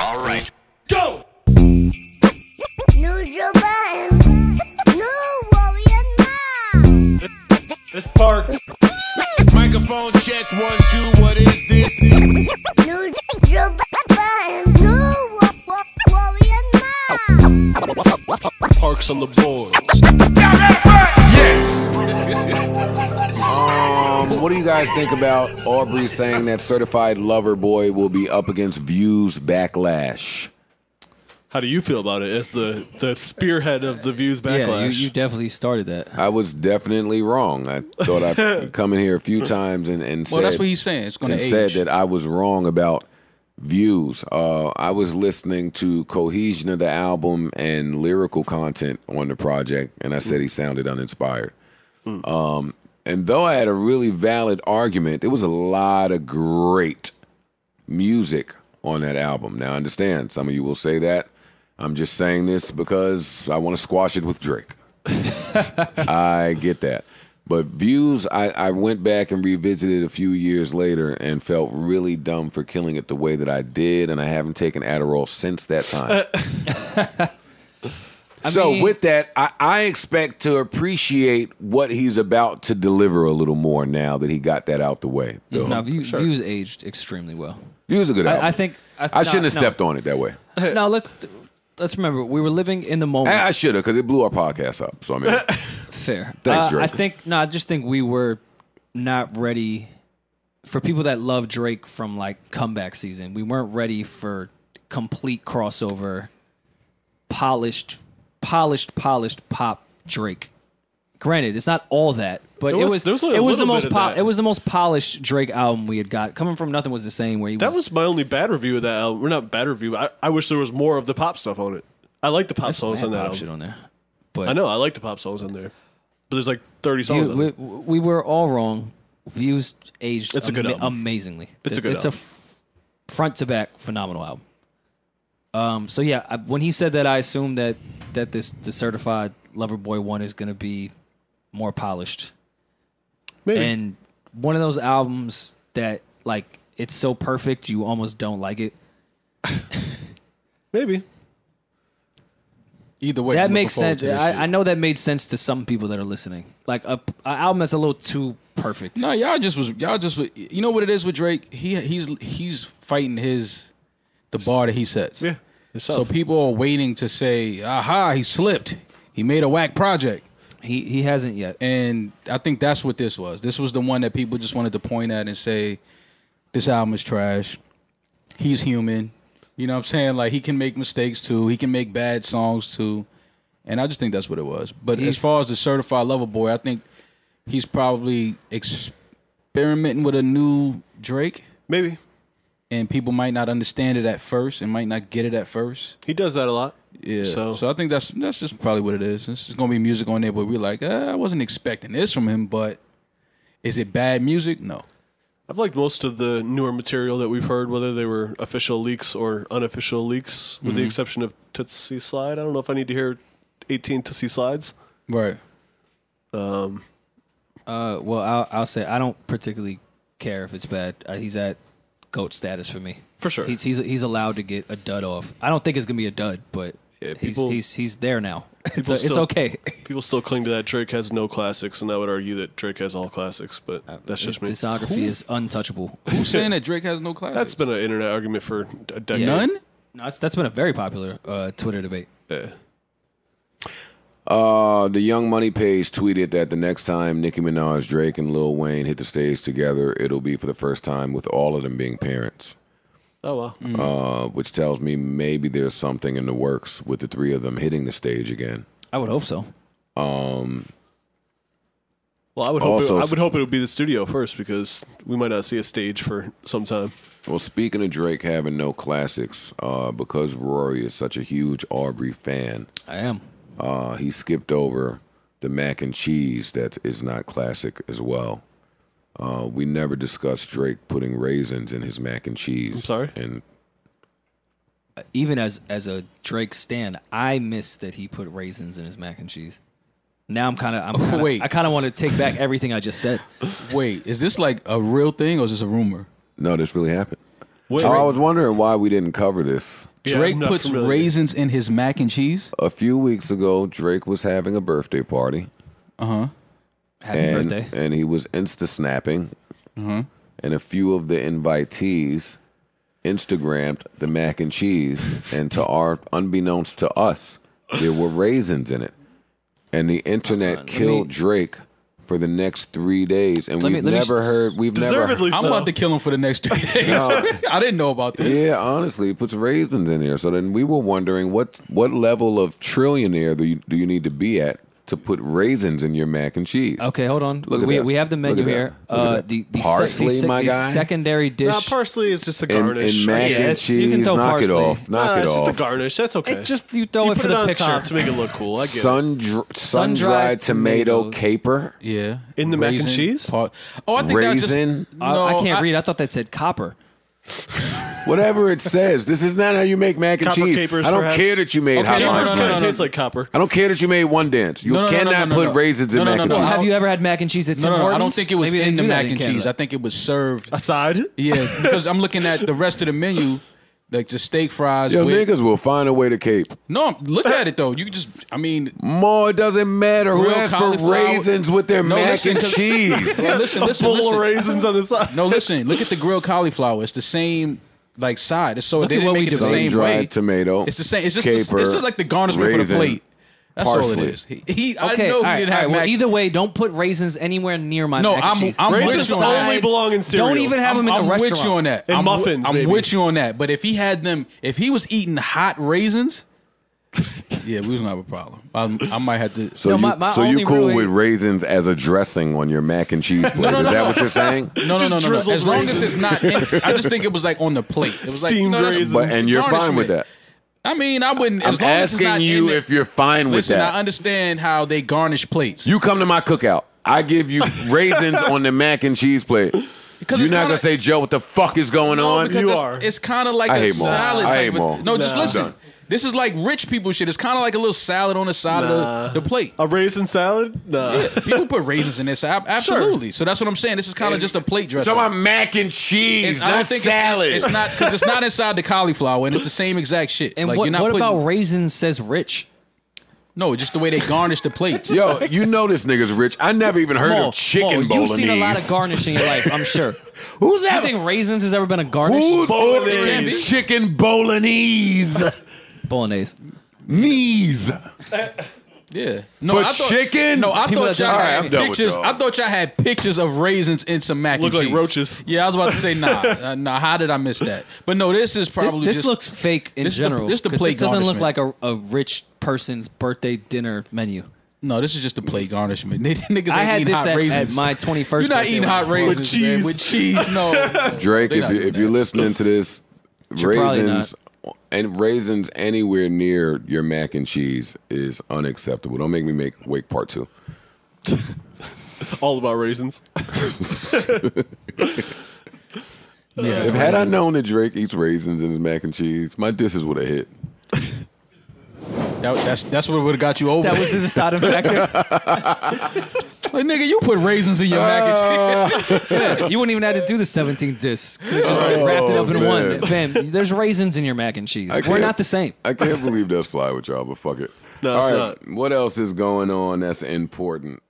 All right. Go! Neutral button. New warrior now. It's Parks. Microphone check 1 2. What is this? Neutral button. New warrior now. Parks on the boards. Yes. What do you guys think about Aubrey saying that Certified Lover Boy will be up against Views Backlash? How do you feel about it as the spearhead of the Views Backlash? Yeah, you definitely started that. I was definitely wrong. I thought I'd come in here a few times and said... Well, that's what he's saying. It's going to age. said that I was wrong about Views. I was listening to cohesion of the album and lyrical content on the project, and I said he sounded uninspired. And though I had a really valid argument, there was a lot of great music on that album. Now, I understand some of you will say that. I'm just saying this because I want to squash it with Drake. I get that. But Views, I went back and revisited a few years later and felt really dumb for killing it the way that I did, and I haven't taken Adderall since that time. With that, I expect to appreciate what he's about to deliver a little more now that he got that out the way. No, Views aged extremely well. Views a good album. I think I shouldn't have stepped on it that way. No, let's remember we were living in the moment. I should have because it blew our podcast up. So I mean, fair. Thanks, Drake. I just think we were not ready for people that love Drake from like comeback season. We weren't ready for complete crossover, polished pop Drake. Granted, it's not all that, but it was the most polished Drake album we had got. Coming from Nothing was the same. That was my only bad review of that album. We're not bad review. I wish there was more of the pop stuff on it. I like the pop songs on that album. Shit on there, but I know I like the pop songs on there, but there's like 30 songs on it. We were all wrong. Views aged It's a good album. Amazingly. It's a good album. Front to back phenomenal album. So yeah, when he said that, I assumed that the Certified Lover Boy one is going to be more polished. Maybe. And one of those albums that like it's so perfect you almost don't like it. Maybe. Either way, that makes sense. I know that made sense to some people that are listening. Like a album that's a little too perfect. No, y'all just you know what it is with Drake? He's fighting the bar that he sets. Yeah. So people are waiting to say, aha, he slipped. He made a whack project. He hasn't yet. And I think that's what this was. This was the one that people just wanted to point at and say, this album is trash. He's human. You know what I'm saying? Like, he can make mistakes, too. He can make bad songs, too. And I just think that's what it was. But as far as the Certified Lover Boy, I think he's probably experimenting with a new Drake. Maybe. And people might not understand it at first and might not get it at first. He does that a lot. Yeah. So I think that's just probably what it is. It's going to be music on there, but we're like, I wasn't expecting this from him, but is it bad music? No. I've liked most of the newer material that we've heard, whether they were official leaks or unofficial leaks, with the exception of Tootsie Slide. I don't know if I need to hear 18 Tootsie Slides. Right. Well, I'll say I don't particularly care if it's bad. He's at GOAT status for me. For sure. He's allowed to get a dud off. I don't think it's going to be a dud, but yeah, he's there now. It's okay. People still cling to that Drake has no classics, and I would argue that Drake has all classics, but that's just me. Discography is untouchable. Who's saying that Drake has no classics? That's been an internet argument for a decade. Yeah. None? No, that's been a very popular Twitter debate. Yeah. The Young Money page tweeted that the next time Nicki Minaj, Drake, and Lil Wayne hit the stage together, it'll be for the first time with all of them being parents. Oh, wow. Which tells me maybe there's something in the works with the three of them hitting the stage again. I would hope so. Well, I would hope it would be the studio first, because we might not see a stage for some time. Well, speaking of Drake having no classics, because Rory is such a huge Aubrey fan, I am. He skipped over the mac and cheese that is not classic as well. We never discussed Drake putting raisins in his mac and cheese. I'm sorry? And even as a Drake stan, I miss that he put raisins in his mac and cheese. Now I kind of want to take back everything I just said. Wait, is this like a real thing or is this a rumor? No, this really happened. I was wondering why we didn't cover this. Yeah, Drake I'm not puts familiar. raisins in his mac and cheese. A few weeks ago, Drake was having a birthday party. Happy birthday. And he was Insta snapping. And a few of the invitees Instagrammed the mac and cheese. And unbeknownst to us, there were raisins in it. And the internet killed Drake for the next 3 days. And we've never heard. Deservedly I'm so. about to kill him for the next 3 days. I didn't know about this. Yeah, honestly, he puts raisins in here. So then we were wondering what level of trillionaire do you need to be at to put raisins in your mac and cheese? Okay, hold on. Look at that. We have the menu Look at here. that. Look at that. The Parsley, my the guy? secondary dish. Nah, parsley is just a In garnish. mac Yeah, and it's- you can cheese, throw knock it parsley. off. Knock it it's just a off. garnish. That's okay. It just you throw you it put for it the on picture. top to make it look cool. I get it. Sun-dried tomato tomatoes. caper. Yeah. In the mac and Raisin, cheese? I think that's just Raisin. no. I can't read. I thought that said copper. Whatever it says. This is not how you make mac and Copper cheese. capers, I don't perhaps? care that you made hot no, lines. Capers no, kind no, of no. tastes like copper. I don't care that you made one dance. You No, no, no, cannot no, no, put no. raisins in No, no, mac no, and no. cheese. Have you ever had mac and cheese at Tim No, I don't Hortons? think it was Maybe they in the do that mac in and Canada. cheese. I think it was served. Aside? Yeah, because I'm looking at the rest of the menu, like the steak fries. Yo, with, niggas will find a way to cape. No, look at it though. You just, I mean, More, it doesn't matter. Who Real asked for cauliflower. raisins with their No, mac listen, and 'cause- cheese? well, listen, Full of raisins on the side. No, listen. Look at the grilled cauliflower. It's the same like side. It's so Look they at didn't what make we it the did. same Sun-dried way. tomato. It's the same. It's just caper, it's just like the garnishment for the raisin, plate. That's all parsley. it is. I Okay, know all he right, didn't all have right. Well, mac. either way, don't put raisins anywhere near my No, mac and cheese. I'm with Raisins you on that. only belong in cereal. Don't even have them in the I'm restaurant. with you on that. And I'm muffins, I'm maybe. with you on that. But if he had them, if he was eating hot raisins, yeah, we was gonna have a problem. I might have to. So No, you, my so you only cool really- with raisins as a dressing on your mac and cheese plate? Is that what you're saying? No. Just drizzled As long as raisins. it's not, I just think it was like on the plate. It was like Steamed that's- raisins. And you're fine with that? I mean, I wouldn't. I'm As long as it's not asking in you the- if you're fine with Listen, that. I understand how they garnish plates. You come to my cookout. I give you raisins on the mac and cheese plate. Because You're it's not kinda- going to say, Joe, what the fuck is going on? because You it's, are. It's kind of like I a hate Maul. salad. I type hate of- Maul. No, just Nah. listen. Done. This is like rich people shit. It's kind of like a little salad on the side of the plate. A raisin salad? Nah. Yeah, people put raisins in this. Absolutely. So that's what I'm saying. This is kind of just a plate We're dressing. talking about mac and cheese, I don't not think salad. It's not because it's not inside the cauliflower, and it's the same exact shit. And like, what you're not about putting- raisins says rich? No, just the way they garnish the plates. Yo, you know this nigga's rich. I never even heard Mo, of chicken Mo, bolognese. You've seen a lot of garnish in your life, I'm sure. Who's You that? think raisins has ever been a garnish? Who's Bolognese? ordering chicken bolognese? Bolognese. Knees. Yeah. No, For I thought, chicken? No, I People thought that y'all don't- All right, had I'm done with pictures. y'all. I thought y'all had pictures of raisins in some mac Look and like cheese. roaches. Yeah, I was about to say nah. How did I miss that? But no, this is probably This just, looks fake in this is the- general. this is the 'cause plate this doesn't look garnishment. like a rich person's birthday dinner menu. No, this is just a plate garnishment. Niggas ain't I had eating this hot at raisins. my 21st You're not birthday. eating hot raisins man, cheese. with cheese. No, Drake, They not if doing you're that. listening to this, You're probably raisins and raisins anywhere near your mac and cheese is unacceptable. Don't make me wake part 2. All about raisins. yeah. If had I known that Drake eats raisins in his mac and cheese, my disses would have hit. That's what would have got you over. That was his deciding factor. Like, nigga, you put raisins in your mac and cheese. Yeah, you wouldn't even have to do the 17th disc. You could've just wrapped it up in man. one. Fam, there's raisins in your mac and cheese. I We're can't- not the same. I can't believe that's fly with y'all, but fuck it. No, All it's right, not. what else is going on that's important?